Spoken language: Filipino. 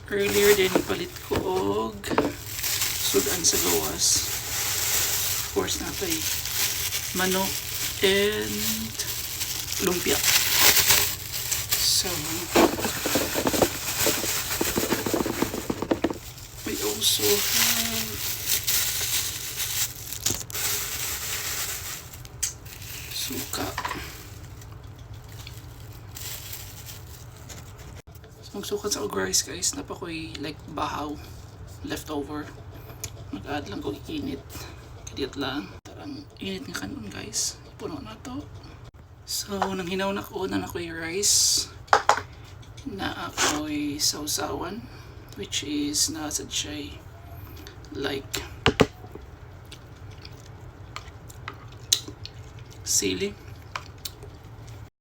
Earlier din palit ko og sudan sa gawas. Of course natay manok and lumpia. So we also have suka. Magsukat sa og rice guys, napakoy like bahaw leftover. Mag-add lang ko init. Kadiyat lang. Tarang init nga kanon guys. Puno na to. So nang hinaw na ko na ako'y rice na ako'y sausawan, which is nasad siya like sili.